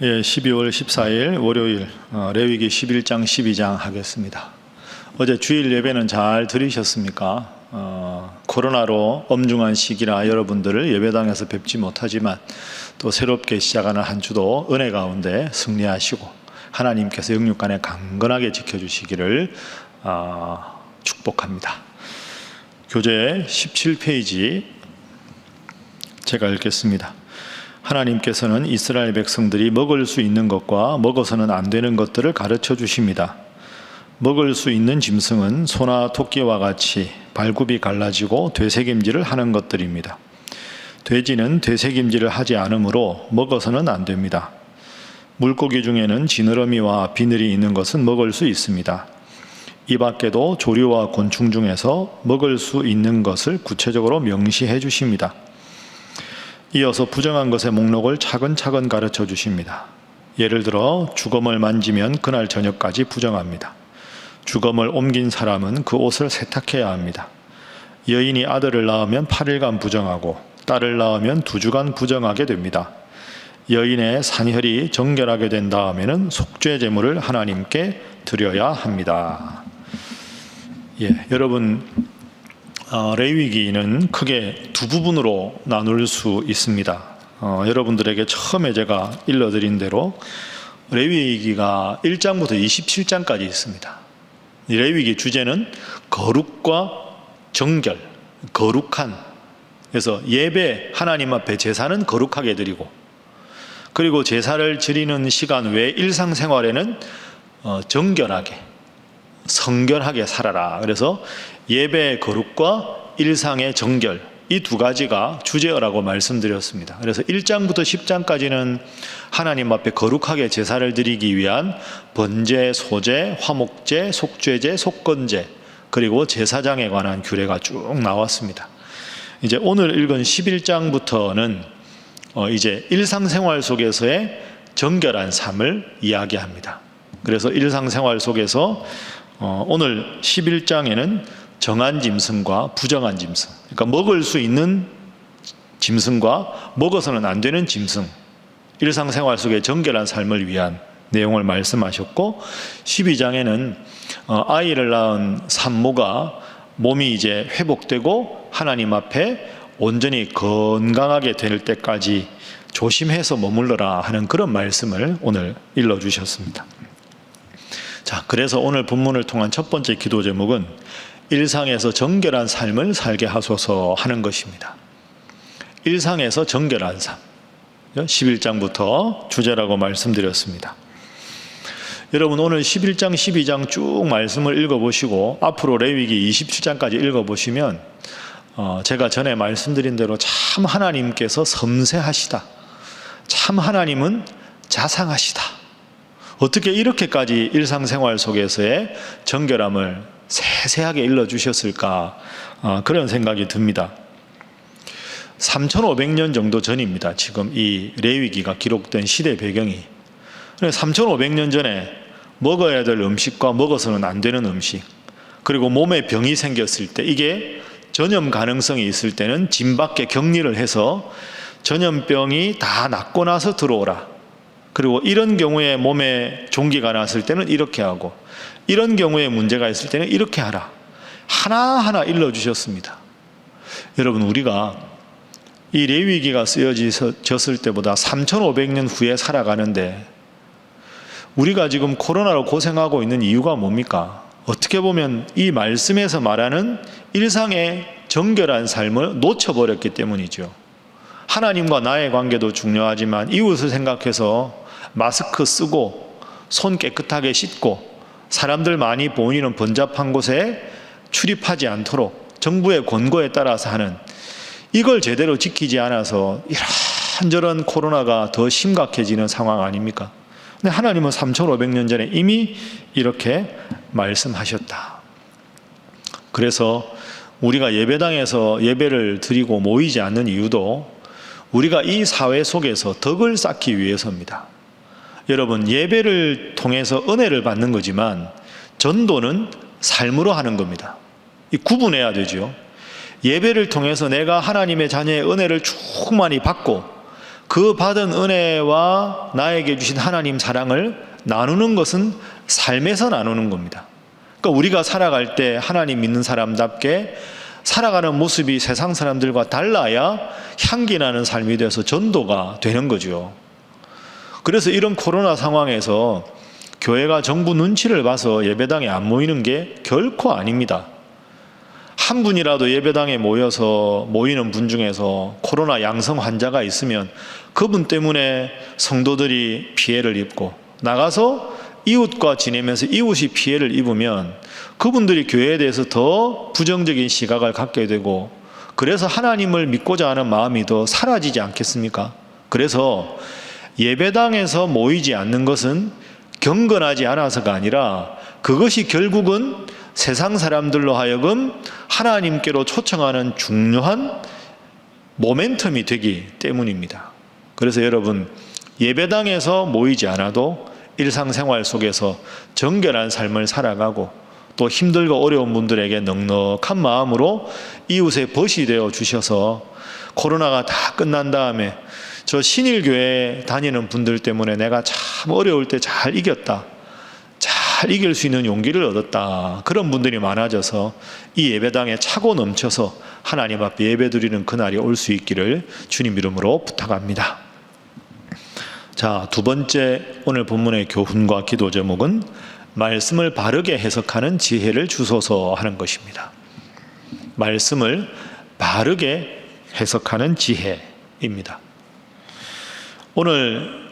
예, 12월 14일 월요일 레위기 11장 12장 하겠습니다. 어제 주일 예배는 잘 들으셨습니까? 코로나로 엄중한 시기라 여러분들을 예배당에서 뵙지 못하지만 또 새롭게 시작하는 한 주도 은혜 가운데 승리하시고 하나님께서 영육간에 강건하게 지켜주시기를 축복합니다. 교재 17페이지 제가 읽겠습니다. 하나님께서는 이스라엘 백성들이 먹을 수 있는 것과 먹어서는 안 되는 것들을 가르쳐 주십니다. 먹을 수 있는 짐승은 소나 토끼와 같이 발굽이 갈라지고 되새김질을 하는 것들입니다. 돼지는 되새김질을 하지 않으므로 먹어서는 안 됩니다. 물고기 중에는 지느러미와 비늘이 있는 것은 먹을 수 있습니다. 이 밖에도 조류와 곤충 중에서 먹을 수 있는 것을 구체적으로 명시해 주십니다. 이어서 부정한 것의 목록을 차근차근 가르쳐 주십니다. 예를 들어 주검을 만지면 그날 저녁까지 부정합니다. 주검을 옮긴 사람은 그 옷을 세탁해야 합니다. 여인이 아들을 낳으면 8일간 부정하고 딸을 낳으면 2주간 부정하게 됩니다. 여인의 산혈이 정결하게 된 다음에는 속죄 제물을 하나님께 드려야 합니다. 여러분, 레위기는 크게 두 부분으로 나눌 수 있습니다. 여러분들에게 처음에 제가 일러드린 대로 레위기가 1장부터 27장까지 있습니다. 이 레위기 주제는 거룩과 정결, 거룩한. 그래서 예배, 하나님 앞에 제사는 거룩하게 드리고, 그리고 제사를 드리는 시간 외 일상생활에는 정결하게, 성결하게 살아라. 그래서 예배의 거룩과 일상의 정결, 이 두 가지가 주제라고 말씀드렸습니다. 그래서 1장부터 10장까지는 하나님 앞에 거룩하게 제사를 드리기 위한 번제, 소제, 화목제, 속죄제, 속건제, 그리고 제사장에 관한 규례가 쭉 나왔습니다. 이제 오늘 읽은 11장부터는 이제 일상생활 속에서의 정결한 삶을 이야기합니다. 그래서 일상생활 속에서 오늘 11장에는 정한 짐승과 부정한 짐승, 그러니까 먹을 수 있는 짐승과 먹어서는 안 되는 짐승, 일상생활 속의 정결한 삶을 위한 내용을 말씀하셨고, 12장에는 아이를 낳은 산모가 몸이 이제 회복되고 하나님 앞에 온전히 건강하게 될 때까지 조심해서 머물러라 하는 그런 말씀을 오늘 일러주셨습니다. 자, 그래서 오늘 본문을 통한 첫 번째 기도 제목은 일상에서 정결한 삶을 살게 하소서 하는 것입니다. 일상에서 정결한 삶, 11장부터 주제라고 말씀드렸습니다. 여러분, 오늘 11장, 12장 쭉 말씀을 읽어보시고 앞으로 레위기 27장까지 읽어보시면 제가 전에 말씀드린 대로 참 하나님께서 섬세하시다, 참 하나님은 자상하시다, 어떻게 이렇게까지 일상생활 속에서의 정결함을 세세하게 일러주셨을까, 그런 생각이 듭니다. 3500년 정도 전입니다. 지금 이 레위기가 기록된 시대 배경이. 3500년 전에 먹어야 될 음식과 먹어서는 안 되는 음식, 그리고 몸에 병이 생겼을 때, 이게 전염 가능성이 있을 때는 진 밖에 격리를 해서 전염병이 다 낫고 나서 들어오라, 그리고 이런 경우에 몸에 종기가 났을 때는 이렇게 하고, 이런 경우에 문제가 있을 때는 이렇게 하라, 하나하나 일러주셨습니다. 여러분, 우리가 이 레위기가 쓰여졌을 때보다 3500년 후에 살아가는데 우리가 지금 코로나로 고생하고 있는 이유가 뭡니까? 어떻게 보면 이 말씀에서 말하는 일상의 정결한 삶을 놓쳐버렸기 때문이죠. 하나님과 나의 관계도 중요하지만 이웃을 생각해서 마스크 쓰고 손 깨끗하게 씻고 사람들 많이 보이는 번잡한 곳에 출입하지 않도록 정부의 권고에 따라서 하는, 이걸 제대로 지키지 않아서 이런저런 코로나가 더 심각해지는 상황 아닙니까? 근데 하나님은 3500년 전에 이미 이렇게 말씀하셨다. 그래서 우리가 예배당에서 예배를 드리고 모이지 않는 이유도 우리가 이 사회 속에서 덕을 쌓기 위해서입니다. 여러분, 예배를 통해서 은혜를 받는 거지만 전도는 삶으로 하는 겁니다. 이 구분해야 되죠. 예배를 통해서 내가 하나님의 자녀의 은혜를 충만히 받고 그 받은 은혜와 나에게 주신 하나님 사랑을 나누는 것은 삶에서 나누는 겁니다. 그러니까 우리가 살아갈 때 하나님 믿는 사람답게 살아가는 모습이 세상 사람들과 달라야 향기 나는 삶이 돼서 전도가 되는 거죠. 그래서 이런 코로나 상황에서 교회가 정부 눈치를 봐서 예배당에 안 모이는 게 결코 아닙니다. 한 분이라도 예배당에 모이는 분 중에서 코로나 양성 환자가 있으면 그분 때문에 성도들이 피해를 입고 나가서 이웃과 지내면서 이웃이 피해를 입으면 그분들이 교회에 대해서 더 부정적인 시각을 갖게 되고 그래서 하나님을 믿고자 하는 마음이 더 사라지지 않겠습니까? 그래서 예배당에서 모이지 않는 것은 경건하지 않아서가 아니라 그것이 결국은 세상 사람들로 하여금 하나님께로 초청하는 중요한 모멘텀이 되기 때문입니다. 그래서 여러분, 예배당에서 모이지 않아도 일상생활 속에서 정결한 삶을 살아가고 또 힘들고 어려운 분들에게 넉넉한 마음으로 이웃의 벗이 되어 주셔서 코로나가 다 끝난 다음에 저 신일교회 다니는 분들 때문에 내가 참 어려울 때 잘 이겼다, 잘 이길 수 있는 용기를 얻었다, 그런 분들이 많아져서 이 예배당에 차고 넘쳐서 하나님 앞에 예배드리는 그날이 올 수 있기를 주님 이름으로 부탁합니다. 자, 두 번째 오늘 본문의 교훈과 기도 제목은 말씀을 바르게 해석하는 지혜를 주소서 하는 것입니다. 말씀을 바르게 해석하는 지혜입니다. 오늘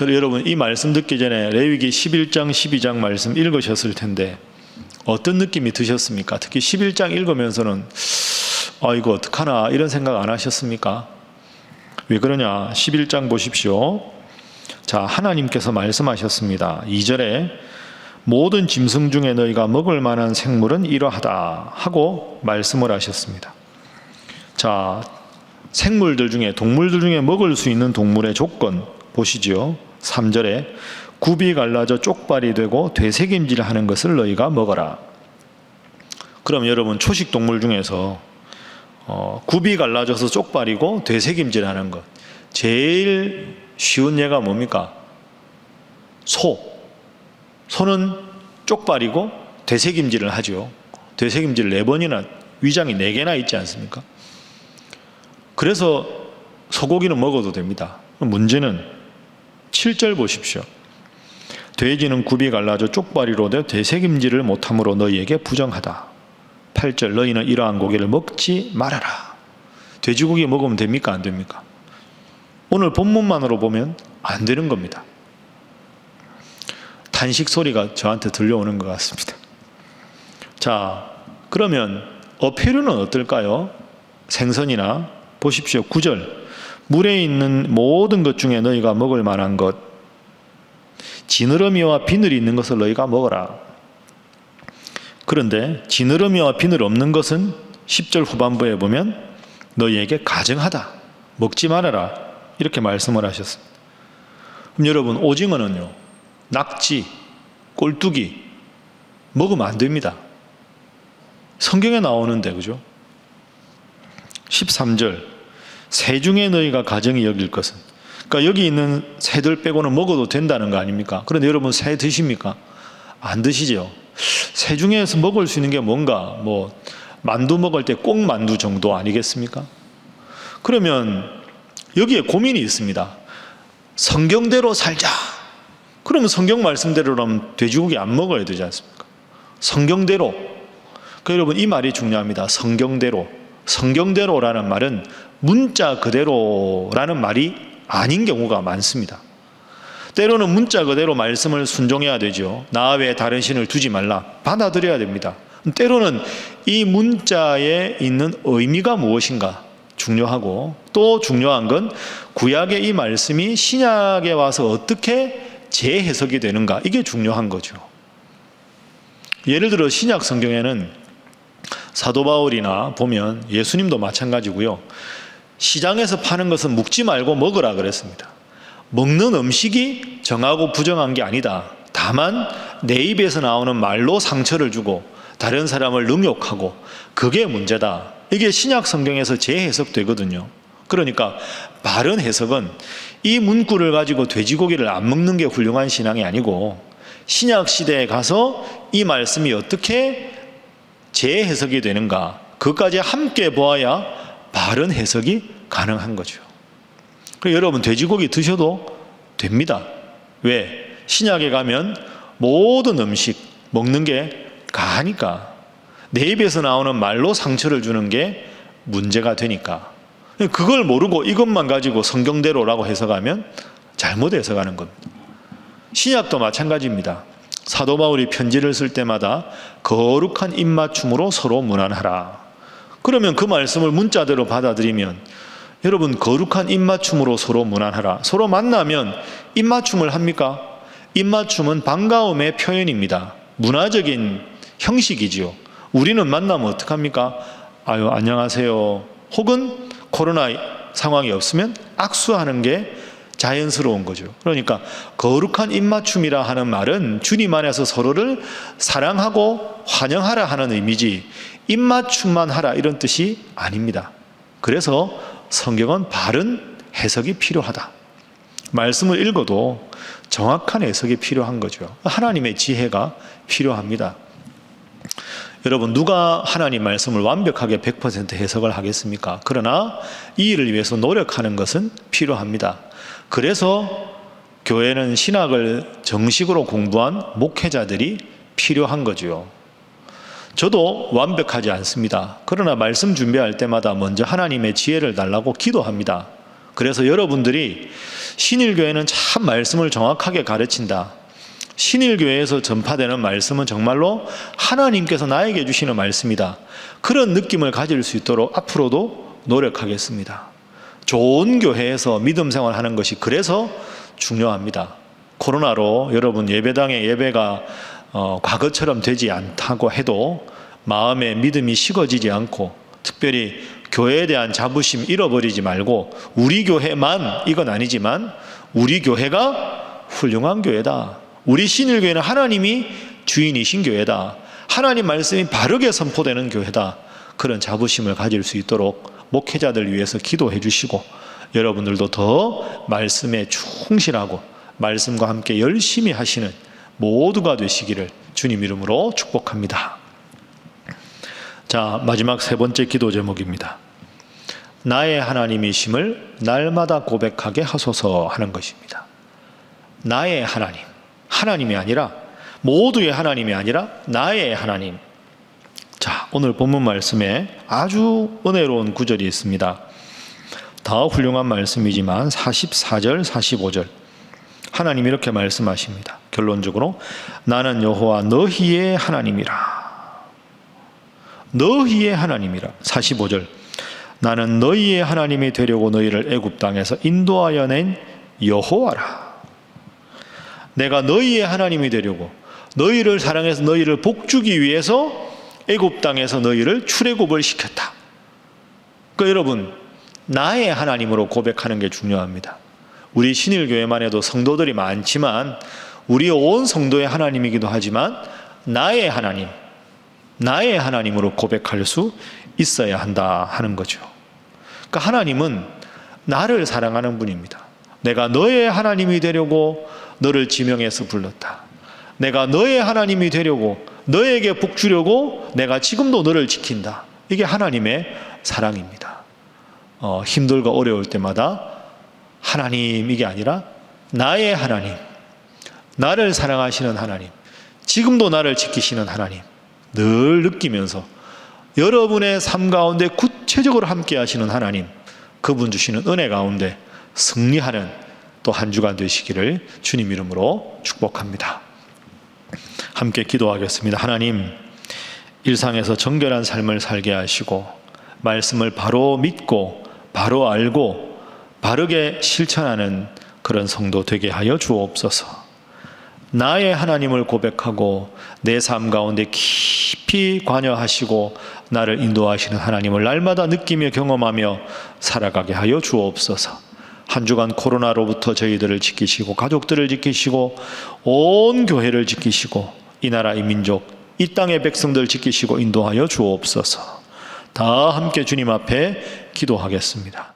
여러분 이 말씀 듣기 전에 레위기 11장 12장 말씀 읽으셨을 텐데 어떤 느낌이 드셨습니까? 특히 11장 읽으면서는 이거 어떡하나 이런 생각 안 하셨습니까? 왜 그러냐? 11장 보십시오. 자, 하나님께서 말씀하셨습니다. 2절에 모든 짐승 중에 너희가 먹을 만한 생물은 이러하다 하고 말씀을 하셨습니다. 자, 생물들 중에, 동물들 중에 먹을 수 있는 동물의 조건 보시죠. 3절에 굽이 갈라져 쪽발이 되고 되새김질하는 것을 너희가 먹어라. 그럼 여러분 초식 동물 중에서 굽이 갈라져서 쪽발이고 되새김질하는 것, 제일 쉬운 예가 뭡니까? 소는 쪽발이고 되새김질을 하죠. 되새김질 4번이나, 위장이 4개나 있지 않습니까? 그래서 소고기는 먹어도 됩니다. 문제는 7절 보십시오. 돼지는 굽이 갈라져 쪽발이로 되어 되새김질을 못함으로 너희에게 부정하다. 8절 너희는 이러한 고기를 먹지 말아라. 돼지고기 먹으면 됩니까? 안 됩니까? 오늘 본문만으로 보면 안 되는 겁니다. 탄식 소리가 저한테 들려오는 것 같습니다. 자, 그러면 어패류는 어떨까요? 생선이나 보십시오. 9절 물에 있는 모든 것 중에 너희가 먹을 만한 것, 지느러미와 비늘이 있는 것을 너희가 먹어라. 그런데 지느러미와 비늘 없는 것은 10절 후반부에 보면 너희에게 가증하다, 먹지 말아라, 이렇게 말씀을 하셨습니다. 그럼 여러분, 오징어는요, 낙지, 꼴뚜기 먹으면 안 됩니다. 성경에 나오는데, 그죠? 13절 새 중에 너희가 가증히 여길 것은, 그러니까 여기 있는 새들 빼고는 먹어도 된다는 거 아닙니까? 그런데 여러분, 새 드십니까? 안 드시죠? 새 중에서 먹을 수 있는 게 뭔가, 만두 먹을 때 꽁만두 정도 아니겠습니까? 그러면 여기에 고민이 있습니다. 성경대로 살자. 그러면 성경 말씀대로라면 돼지고기 안 먹어야 되지 않습니까? 성경대로. 그러니까 여러분, 이 말이 중요합니다. 성경대로. 성경대로라는 말은 문자 그대로라는 말이 아닌 경우가 많습니다. 때로는 문자 그대로 말씀을 순종해야 되죠. 나 외에 다른 신을 두지 말라. 받아들여야 됩니다. 때로는 이 문자에 있는 의미가 무엇인가 중요하고, 또 중요한 건 구약의 이 말씀이 신약에 와서 어떻게 재해석이 되는가, 이게 중요한 거죠. 예를 들어 신약 성경에는 사도 바울이나 보면 예수님도 마찬가지고요. 시장에서 파는 것은 묵지 말고 먹으라 그랬습니다. 먹는 음식이 정하고 부정한 게 아니다. 다만 내 입에서 나오는 말로 상처를 주고 다른 사람을 능욕하고, 그게 문제다. 이게 신약 성경에서 재해석되거든요. 그러니까 바른 해석은 이 문구를 가지고 돼지고기를 안 먹는 게 훌륭한 신앙이 아니고 신약 시대에 가서 이 말씀이 어떻게 재해석이 되는가, 그것까지 함께 보아야 바른 해석이 가능한 거죠. 그래서 여러분 돼지고기 드셔도 됩니다. 왜? 신약에 가면 모든 음식 먹는 게 가하니까, 내 입에서 나오는 말로 상처를 주는 게 문제가 되니까. 그걸 모르고 이것만 가지고 성경대로라고 해석하면 잘못 해석하는 겁니다. 신약도 마찬가지입니다. 사도 바울이 편지를 쓸 때마다 거룩한 입맞춤으로 서로 문안하라. 그러면 그 말씀을 문자대로 받아들이면, 여러분 거룩한 입맞춤으로 서로 문안하라. 서로 만나면 입맞춤을 합니까? 입맞춤은 반가움의 표현입니다. 문화적인 형식이지요. 우리는 만나면 어떡합니까? 아유 안녕하세요. 혹은 코로나 상황이 없으면 악수하는 게 자연스러운 거죠. 그러니까 거룩한 입맞춤이라 하는 말은 주님 안에서 서로를 사랑하고 환영하라 하는 의미지 입맞춤만 하라 이런 뜻이 아닙니다. 그래서 성경은 바른 해석이 필요하다. 말씀을 읽어도 정확한 해석이 필요한 거죠. 하나님의 지혜가 필요합니다. 여러분 누가 하나님 말씀을 완벽하게 100% 해석을 하겠습니까? 그러나 이 일을 위해서 노력하는 것은 필요합니다. 그래서 교회는 신학을 정식으로 공부한 목회자들이 필요한 거죠. 저도 완벽하지 않습니다. 그러나 말씀 준비할 때마다 먼저 하나님의 지혜를 달라고 기도합니다. 그래서 여러분들이 신일교회는 참 말씀을 정확하게 가르친다. 신일교회에서 전파되는 말씀은 정말로 하나님께서 나에게 주시는 말씀이다. 그런 느낌을 가질 수 있도록 앞으로도 노력하겠습니다. 좋은 교회에서 믿음 생활하는 것이 그래서 중요합니다. 코로나로 여러분 예배당의 예배가 과거처럼 되지 않다고 해도 마음의 믿음이 식어지지 않고, 특별히 교회에 대한 자부심 잃어버리지 말고, 우리 교회만 이건 아니지만 우리 교회가 훌륭한 교회다. 우리 신일교회는 하나님이 주인이신 교회다. 하나님 말씀이 바르게 선포되는 교회다. 그런 자부심을 가질 수 있도록 목회자들 위해서 기도해 주시고, 여러분들도 더 말씀에 충실하고 말씀과 함께 열심히 하시는 모두가 되시기를 주님 이름으로 축복합니다. 자, 마지막 세 번째 기도 제목입니다. 나의 하나님이심을 날마다 고백하게 하소서 하는 것입니다. 나의 하나님, 하나님이 아니라, 모두의 하나님이 아니라 나의 하나님. 자, 오늘 본문 말씀에 아주 은혜로운 구절이 있습니다. 다 훌륭한 말씀이지만 44절, 45절 하나님이 이렇게 말씀하십니다. 결론적으로 나는 여호와 너희의 하나님이라. 너희의 하나님이라. 45절 나는 너희의 하나님이 되려고 너희를 애굽 땅에서 인도하여 낸 여호와라. 내가 너희의 하나님이 되려고, 너희를 사랑해서 너희를 복주기 위해서 애굽 땅에서 너희를 출애굽을 시켰다. 그러니까 여러분 나의 하나님으로 고백하는 게 중요합니다. 우리 신일교회만 해도 성도들이 많지만 우리 온 성도의 하나님이기도 하지만 나의 하나님, 나의 하나님으로 고백할 수 있어야 한다 하는 거죠. 그러니까 하나님은 나를 사랑하는 분입니다. 내가 너의 하나님이 되려고 너를 지명해서 불렀다. 내가 너의 하나님이 되려고, 너에게 복주려고 내가 지금도 너를 지킨다. 이게 하나님의 사랑입니다. 힘들고 어려울 때마다 하나님, 이게 아니라 나의 하나님, 나를 사랑하시는 하나님, 지금도 나를 지키시는 하나님 늘 느끼면서 여러분의 삶 가운데 구체적으로 함께 하시는 하나님, 그분 주시는 은혜 가운데 승리하는 또 한 주간 되시기를 주님 이름으로 축복합니다. 함께 기도하겠습니다. 하나님, 일상에서 정결한 삶을 살게 하시고 말씀을 바로 믿고 바로 알고 바르게 실천하는 그런 성도 되게 하여 주옵소서. 나의 하나님을 고백하고 내 삶 가운데 깊이 관여하시고 나를 인도하시는 하나님을 날마다 느끼며 경험하며 살아가게 하여 주옵소서. 한 주간 코로나로부터 저희들을 지키시고 가족들을 지키시고 온 교회를 지키시고 이 나라 이 민족 이 땅의 백성들 지키시고 인도하여 주옵소서. 다 함께 주님 앞에 기도하겠습니다.